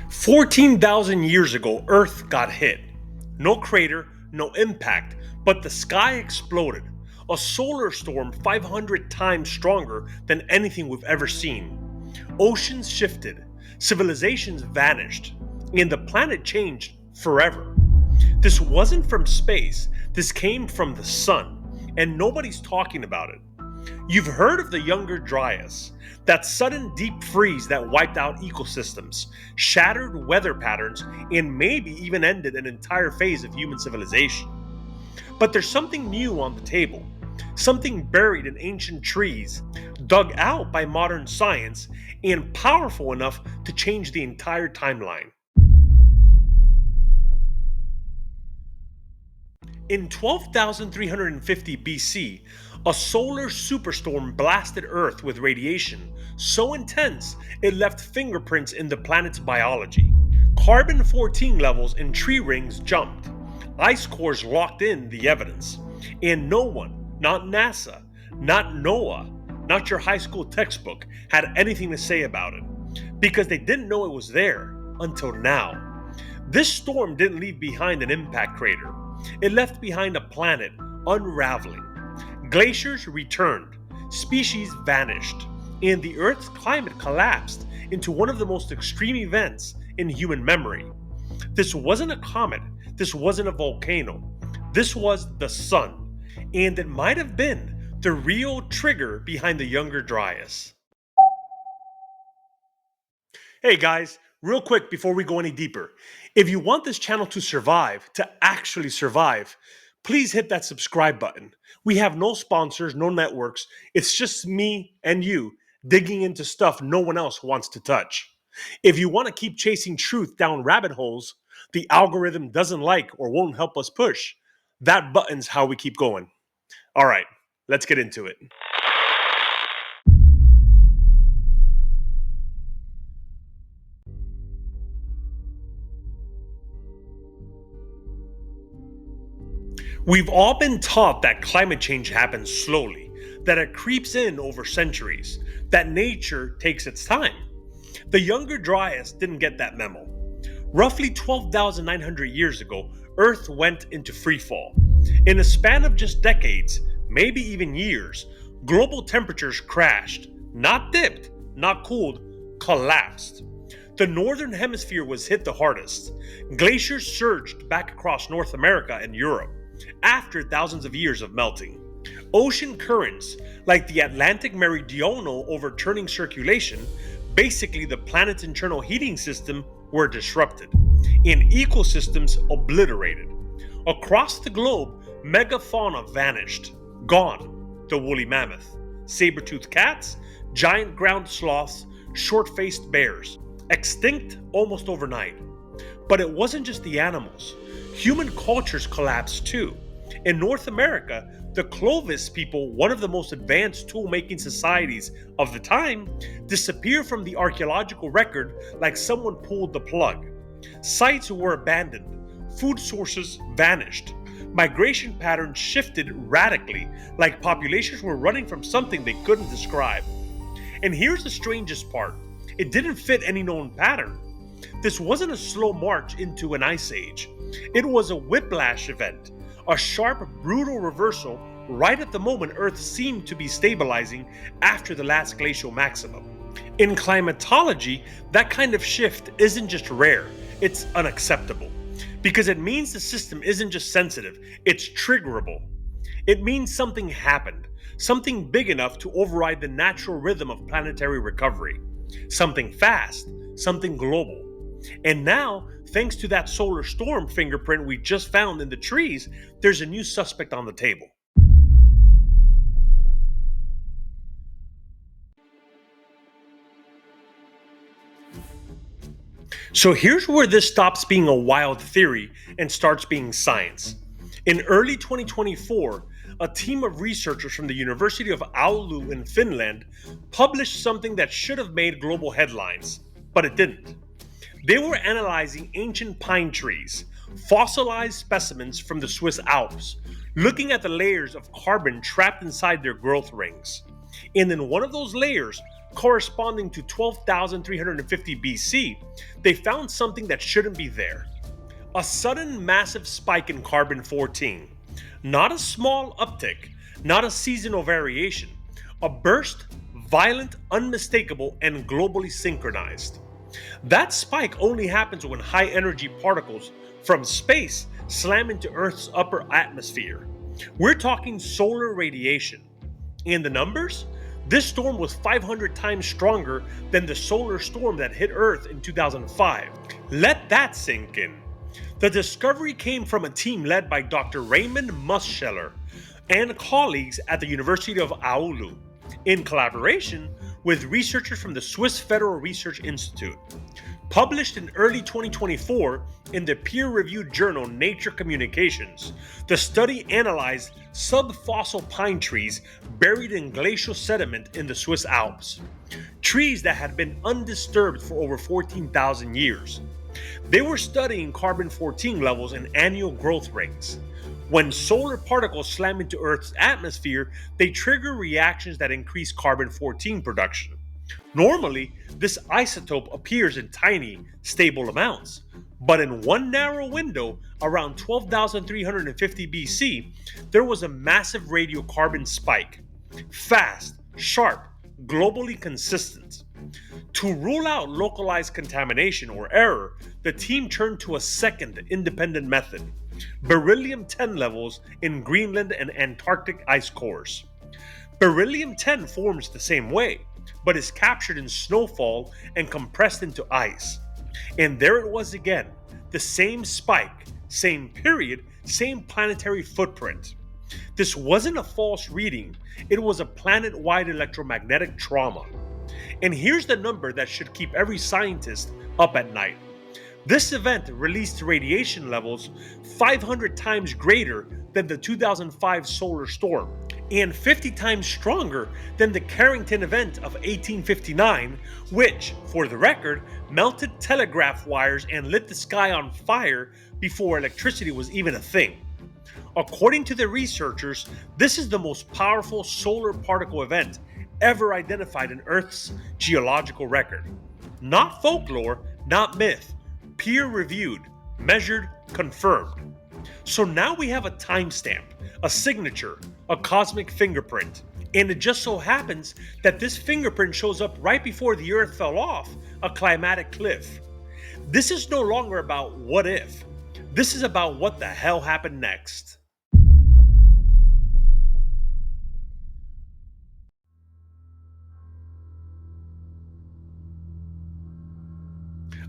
14,000 years ago, Earth got hit. No crater, no impact, but the sky exploded. A solar storm 500 times stronger than anything we've ever seen. Oceans shifted, civilizations vanished, and the planet changed forever. This wasn't from space, this came from the sun, and nobody's talking about it. You've heard of the Younger Dryas, that sudden deep freeze that wiped out ecosystems, shattered weather patterns, and maybe even ended an entire phase of human civilization. But there's something new on the table, something buried in ancient trees, dug out by modern science, and powerful enough to change the entire timeline. In 12,350 BC, a solar superstorm blasted Earth with radiation so intense it left fingerprints in the planet's biology. Carbon-14 levels in tree rings jumped. Ice cores locked in the evidence. And no one, not NASA, not NOAA, not your high school textbook, had anything to say about it. Because they didn't know it was there until now. This storm didn't leave behind an impact crater. It left behind a planet unraveling. Glaciers returned, species vanished, and the Earth's climate collapsed into one of the most extreme events in human memory. This wasn't a comet, this wasn't a volcano, this was the sun, and it might have been the real trigger behind the Younger Dryas. Hey guys, real quick before we go any deeper, if you want this channel to survive, to actually survive, please hit that subscribe button. We have no sponsors, no networks. It's just me and you digging into stuff no one else wants to touch. If you want to keep chasing truth down rabbit holes the algorithm doesn't like or won't help us push, that button's how we keep going. All right, let's get into it. We've all been taught that climate change happens slowly, that it creeps in over centuries, that nature takes its time. The Younger Dryas didn't get that memo. Roughly 12,900 years ago, Earth went into freefall. In a span of just decades, maybe even years, global temperatures crashed, not dipped, not cooled, collapsed. The northern hemisphere was hit the hardest. Glaciers surged back across North America and Europe after thousands of years of melting. Ocean currents, like the Atlantic Meridional overturning circulation, basically the planet's internal heating system, were disrupted, and ecosystems obliterated. Across the globe, megafauna vanished, gone. The woolly mammoth, saber-toothed cats, giant ground sloths, short-faced bears, extinct almost overnight. But it wasn't just the animals. Human cultures collapsed too. In North America, the Clovis people, one of the most advanced tool-making societies of the time, disappeared from the archaeological record like someone pulled the plug. Sites were abandoned. Food sources vanished. Migration patterns shifted radically, like populations were running from something they couldn't describe. And here's the strangest part. It didn't fit any known pattern. This wasn't a slow march into an ice age. It was a whiplash event, a sharp, brutal reversal right at the moment Earth seemed to be stabilizing after the last glacial maximum. In climatology, that kind of shift isn't just rare, it's unacceptable. Because it means the system isn't just sensitive, it's triggerable. It means something happened, something big enough to override the natural rhythm of planetary recovery. Something fast, something global. And now, thanks to that solar storm fingerprint we just found in the trees, there's a new suspect on the table. So here's where this stops being a wild theory and starts being science. In early 2024, a team of researchers from the University of Oulu in Finland published something that should have made global headlines, but it didn't. They were analyzing ancient pine trees, fossilized specimens from the Swiss Alps, looking at the layers of carbon trapped inside their growth rings. And in one of those layers, corresponding to 12,350 BC, they found something that shouldn't be there. A sudden massive spike in carbon 14. Not a small uptick, not a seasonal variation. A burst, violent, unmistakable, and globally synchronized. That spike only happens when high energy particles from space slam into Earth's upper atmosphere. We're talking solar radiation. And the numbers? This storm was 500 times stronger than the solar storm that hit Earth in 2005. Let that sink in. The discovery came from a team led by Dr. Raymond Muscheller and colleagues at the University of Oulu, in collaboration with researchers from the Swiss Federal Research Institute. Published in early 2024 in the peer-reviewed journal Nature Communications, the study analyzed subfossil pine trees buried in glacial sediment in the Swiss Alps. Trees that had been undisturbed for over 14,000 years. They were studying carbon-14 levels and annual growth rates. When solar particles slam into Earth's atmosphere, they trigger reactions that increase carbon-14 production. Normally, this isotope appears in tiny, stable amounts, but in one narrow window, around 12,350 BC, there was a massive radiocarbon spike. Fast, sharp, globally consistent. To rule out localized contamination or error, the team turned to a second independent method: beryllium-10 levels in Greenland and Antarctic ice cores. Beryllium-10 forms the same way, but is captured in snowfall and compressed into ice. And there it was again, the same spike, same period, same planetary footprint. This wasn't a false reading, it was a planet-wide electromagnetic trauma. And here's the number that should keep every scientist up at night. This event released radiation levels 500 times greater than the 2005 solar storm, and 50 times stronger than the Carrington event of 1859, which, for the record, melted telegraph wires and lit the sky on fire before electricity was even a thing. According to the researchers, this is the most powerful solar particle event ever identified in Earth's geological record. Not folklore, not myth, peer-reviewed, measured, confirmed. So now we have a timestamp, a signature, a cosmic fingerprint. And it just so happens that this fingerprint shows up right before the Earth fell off a climatic cliff. This is no longer about what if. This is about what the hell happened next.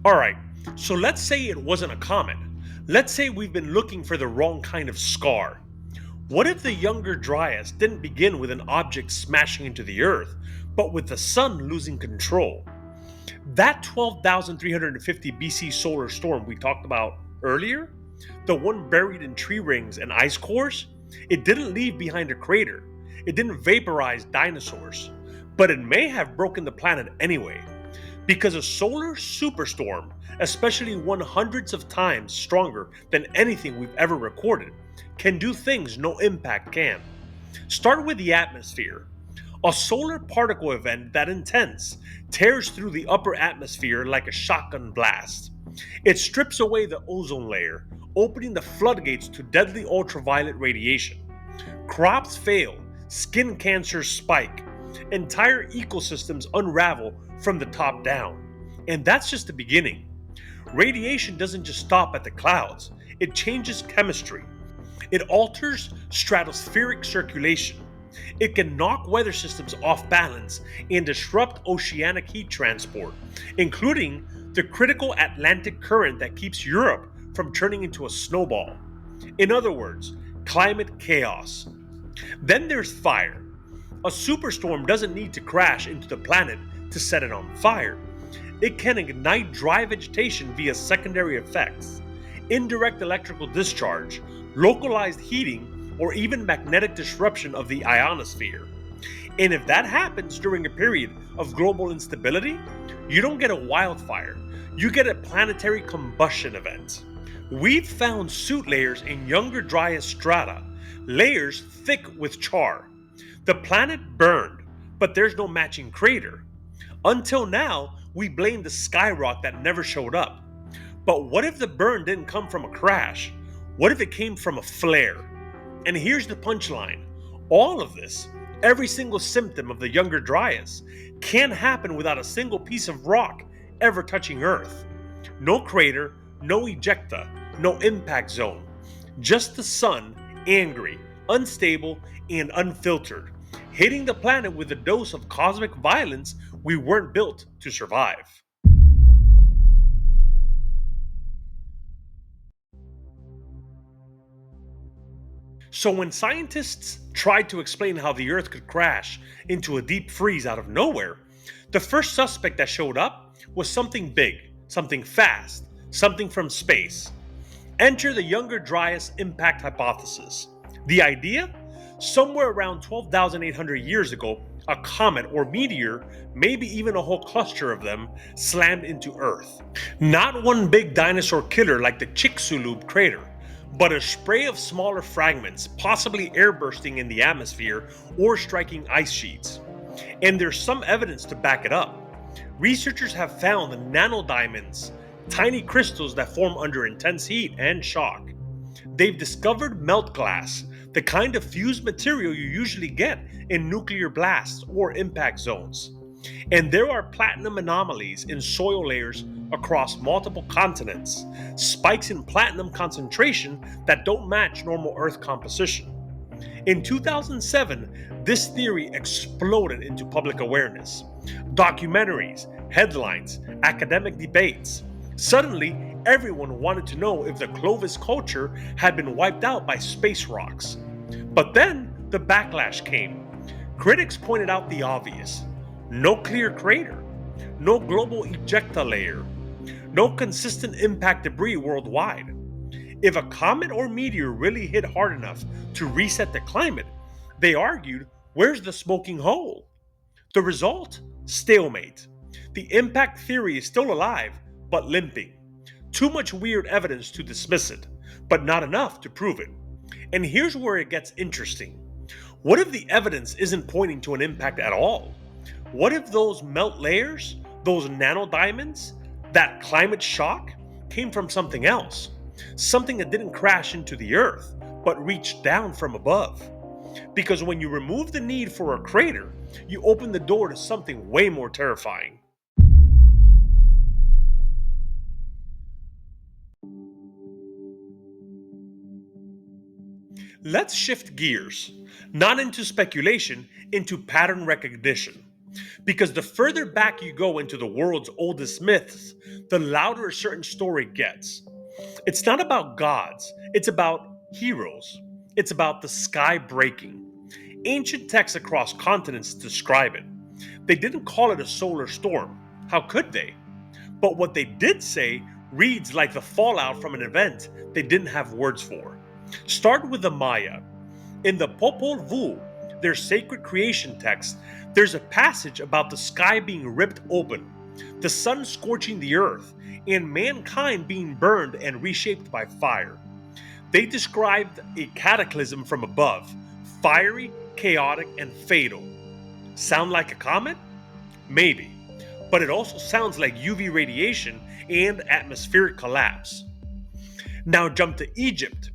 Alright, so let's say it wasn't a comet. Let's say we've been looking for the wrong kind of scar. What if the Younger Dryas didn't begin with an object smashing into the Earth, but with the Sun losing control? That 12,350 BC solar storm we talked about earlier, the one buried in tree rings and ice cores, it didn't leave behind a crater. It didn't vaporize dinosaurs. But it may have broken the planet anyway. Because a solar superstorm, especially one hundreds of times stronger than anything we've ever recorded, can do things no impact can. Start with the atmosphere. A solar particle event that intense tears through the upper atmosphere like a shotgun blast. It strips away the ozone layer, opening the floodgates to deadly ultraviolet radiation. Crops fail, skin cancers spike, entire ecosystems unravel from the top down. And that's just the beginning. Radiation doesn't just stop at the clouds, it changes chemistry. It alters stratospheric circulation. It can knock weather systems off balance and disrupt oceanic heat transport, including the critical Atlantic current that keeps Europe from turning into a snowball. In other words, climate chaos. Then there's fire. A superstorm doesn't need to crash into the planet to set it on fire. It can ignite dry vegetation via secondary effects, indirect electrical discharge, localized heating, or even magnetic disruption of the ionosphere. And if that happens during a period of global instability, you don't get a wildfire, you get a planetary combustion event. We've found soot layers in Younger Dryas strata, layers thick with char. The planet burned, but there's no matching crater. Until now, we blame the skyrock that never showed up. But what if the burn didn't come from a crash? What if it came from a flare? And here's the punchline: all of this, every single symptom of the Younger Dryas, can't happen without a single piece of rock ever touching Earth. No crater, no ejecta, no impact zone. Just the sun, angry, unstable, and unfiltered, hitting the planet with a dose of cosmic violence we weren't built to survive. So, when scientists tried to explain how the Earth could crash into a deep freeze out of nowhere, the first suspect that showed up was something big, something fast, something from space. Enter the Younger Dryas impact hypothesis. The idea? Somewhere around 12,800 years ago, a comet or meteor, maybe even a whole cluster of them, slammed into Earth. Not one big dinosaur killer like the Chicxulub crater, but a spray of smaller fragments, possibly airbursting in the atmosphere or striking ice sheets. And there's some evidence to back it up. Researchers have found nanodiamonds, tiny crystals that form under intense heat and shock. They've discovered melt glass, the kind of fused material you usually get in nuclear blasts or impact zones. And there are platinum anomalies in soil layers across multiple continents, spikes in platinum concentration that don't match normal Earth composition. In 2007, this theory exploded into public awareness. Documentaries, headlines, academic debates. Suddenly, everyone wanted to know if the Clovis culture had been wiped out by space rocks. But then the backlash came. Critics pointed out the obvious: no clear crater, no global ejecta layer, no consistent impact debris worldwide. If a comet or meteor really hit hard enough to reset the climate, they argued, where's the smoking hole? The result? Stalemate. The impact theory is still alive, but limping. Too much weird evidence to dismiss it, but not enough to prove it. And here's where it gets interesting. What if the evidence isn't pointing to an impact at all? What if those melt layers, those nanodiamonds, that climate shock came from something else? Something that didn't crash into the Earth, but reached down from above. Because when you remove the need for a crater, you open the door to something way more terrifying. Let's shift gears, not into speculation, into pattern recognition. Because the further back you go into the world's oldest myths, the louder a certain story gets. It's not about gods, it's about heroes. It's about the sky breaking. Ancient texts across continents describe it. They didn't call it a solar storm. How could they? But what they did say reads like the fallout from an event they didn't have words for. Start with the Maya. In the Popol Vuh, their sacred creation text, there's a passage about the sky being ripped open, the sun scorching the earth, and mankind being burned and reshaped by fire. They described a cataclysm from above, fiery, chaotic, and fatal. Sound like a comet? Maybe. But it also sounds like UV radiation and atmospheric collapse. Now jump to Egypt.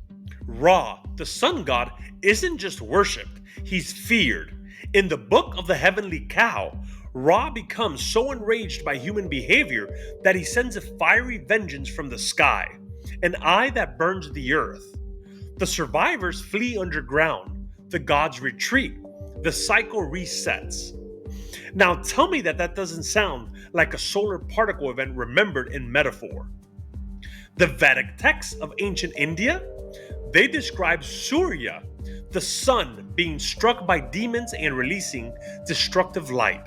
Ra, the sun god, isn't just worshipped, he's feared. In the Book of the Heavenly Cow, Ra becomes so enraged by human behavior that he sends a fiery vengeance from the sky, an eye that burns the earth. The survivors flee underground, the gods retreat, the cycle resets. Now tell me that doesn't sound like a solar particle event remembered in metaphor. The Vedic texts of ancient India, they describe Surya, the sun, being struck by demons and releasing destructive light.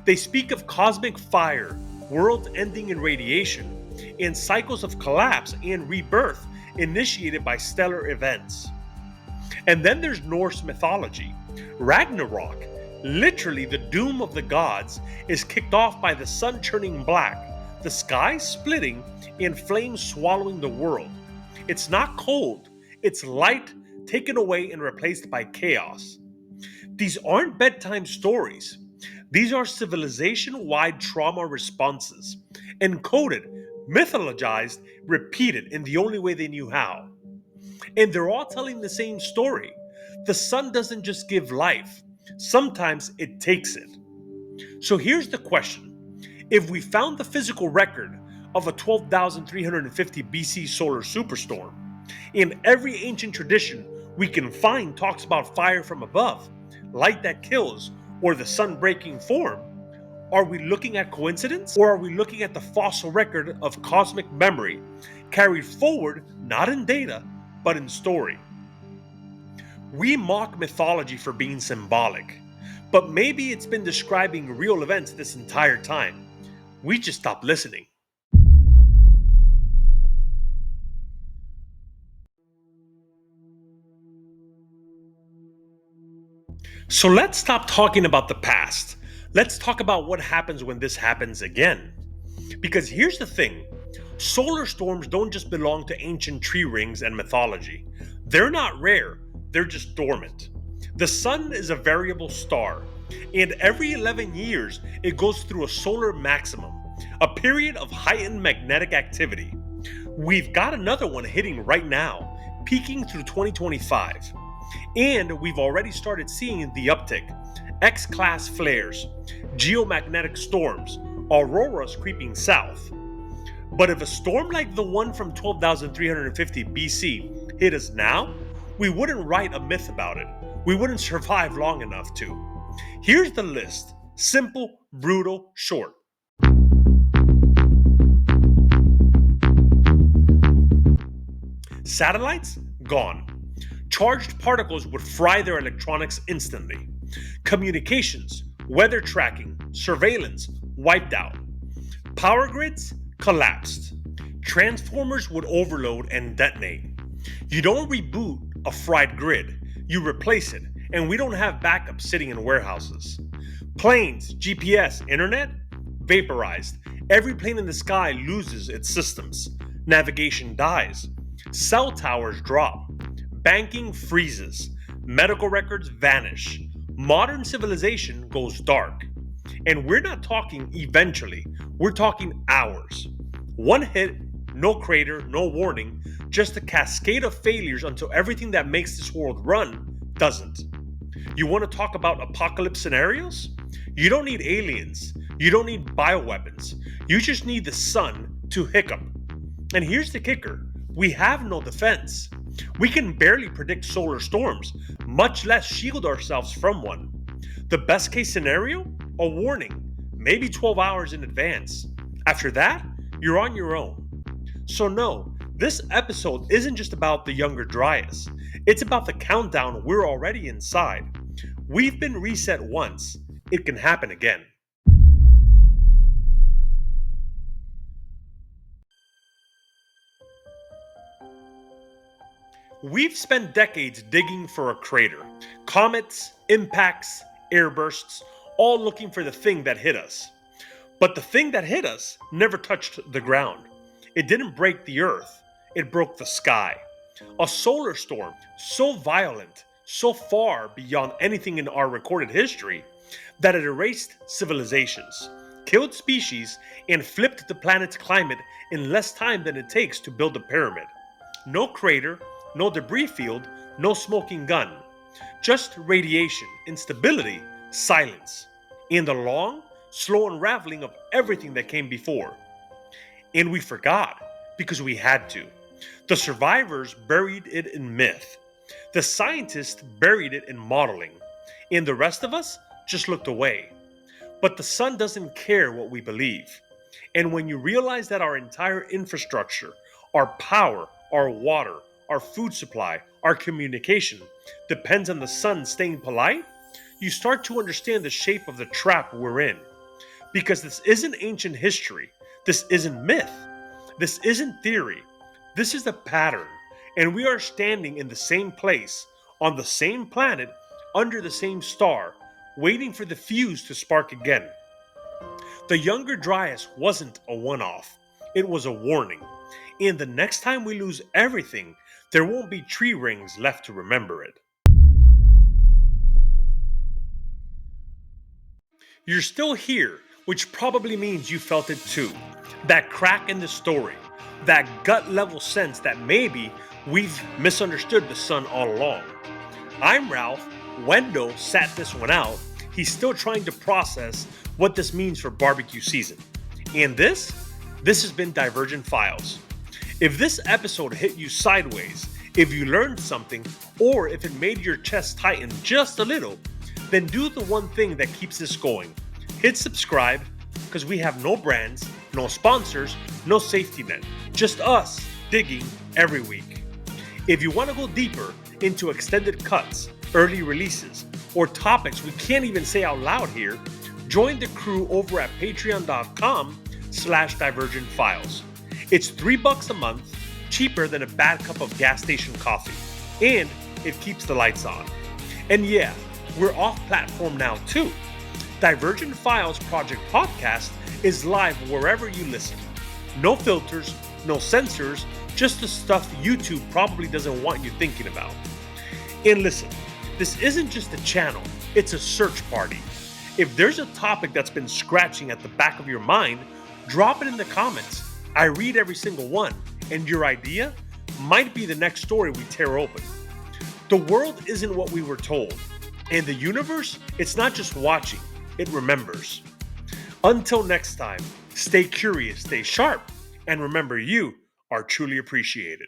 They speak of cosmic fire, worlds ending in radiation, and cycles of collapse and rebirth initiated by stellar events. And then there's Norse mythology. Ragnarok, literally the doom of the gods, is kicked off by the sun turning black, the sky splitting, and flames swallowing the world. It's not cold, it's light taken away and replaced by chaos. These aren't bedtime stories. These are civilization wide trauma responses, encoded, mythologized, repeated in the only way they knew how. And they're all telling the same story. The sun doesn't just give life, sometimes it takes it. So here's the question: if we found the physical record of a 12,350 BC solar superstorm, in every ancient tradition we can find talks about fire from above, light that kills, or the sun breaking form, are we looking at coincidence, or are we looking at the fossil record of cosmic memory carried forward not in data, but in story? We mock mythology for being symbolic, but maybe it's been describing real events this entire time. We just stopped listening. So let's stop talking about the past. Let's talk about what happens when this happens again. Because here's the thing: solar storms don't just belong to ancient tree rings and mythology. They're not rare, they're just dormant. The sun is a variable star, and every 11 years it goes through a solar maximum, a period of heightened magnetic activity. We've got another one hitting right now, peaking through 2025. And we've already started seeing the uptick: X class flares, geomagnetic storms, auroras creeping south. But if a storm like the one from 12,350 BC hit us now, we wouldn't write a myth about it. We wouldn't survive long enough to. Here's the list: simple, brutal, short. Satellites? Gone. Charged particles would fry their electronics instantly. Communications, weather tracking, surveillance, wiped out. Power grids? Collapsed. Transformers would overload and detonate. You don't reboot a fried grid, you replace it, and we don't have backups sitting in warehouses. Planes, GPS, internet? Vaporized. Every plane in the sky loses its systems. Navigation dies. Cell towers drop. Banking freezes. Medical records vanish. Modern civilization goes dark. And we're not talking eventually, we're talking hours. One hit, no crater, no warning, just a cascade of failures until everything that makes this world run doesn't. You want to talk about apocalypse scenarios? You don't need aliens. You don't need bioweapons. You just need the sun to hiccup. And here's the kicker: we have no defense. We can barely predict solar storms, much less shield ourselves from one. The best case scenario? A warning, maybe 12 hours in advance. After that, you're on your own. So, no, this episode isn't just about the Younger Dryas. It's about the countdown we're already inside. We've been reset once, it can happen again. We've spent decades digging for a crater: comets, impacts, airbursts, all looking for the thing that hit us. But the thing that hit us never touched the ground. It didn't break the earth, it broke the sky. A solar storm so violent, so far beyond anything in our recorded history, that it erased civilizations, killed species, and flipped the planet's climate in less time than it takes to build a pyramid. No crater, no debris field, no smoking gun. Just radiation, instability, silence, and the long, slow unraveling of everything that came before. And we forgot because we had to. The survivors buried it in myth. The scientists buried it in modeling. And the rest of us just looked away. But the sun doesn't care what we believe. And when you realize that our entire infrastructure, our power, our water, our food supply, our communication depends on the sun staying polite, you start to understand the shape of the trap we're in. Because this isn't ancient history. This isn't myth. This isn't theory. This is a pattern. And we are standing in the same place, on the same planet, under the same star, waiting for the fuse to spark again. The Younger Dryas wasn't a one off, it was a warning. And the next time we lose everything, there won't be tree rings left to remember it. You're still here, which probably means you felt it too. That crack in the story, that gut level sense that maybe we've misunderstood the sun all along. I'm Ralph. Wendell sat this one out. He's still trying to process what this means for barbecue season. And this has been Divergent Files. If this episode hit you sideways, if you learned something, or if it made your chest tighten just a little, then do the one thing that keeps this going. Hit subscribe, because we have no brands, no sponsors, no safety net. Just us digging every week. If you want to go deeper into extended cuts, early releases, or topics we can't even say out loud here, join the crew over at patreon.com/divergentfiles. It's $3 a month, cheaper than a bad cup of gas station coffee, and it keeps the lights on. And yeah, we're off platform now too. Divergent Files Project Podcast is live wherever you listen. No filters, no censors, just the stuff YouTube probably doesn't want you thinking about. And listen, this isn't just a channel, it's a search party. If there's a topic that's been scratching at the back of your mind, drop it in the comments. I read every single one, and your idea might be the next story we tear open. The world isn't what we were told, and the universe, it's not just watching, it remembers. Until next time, stay curious, stay sharp, and remember you are truly appreciated.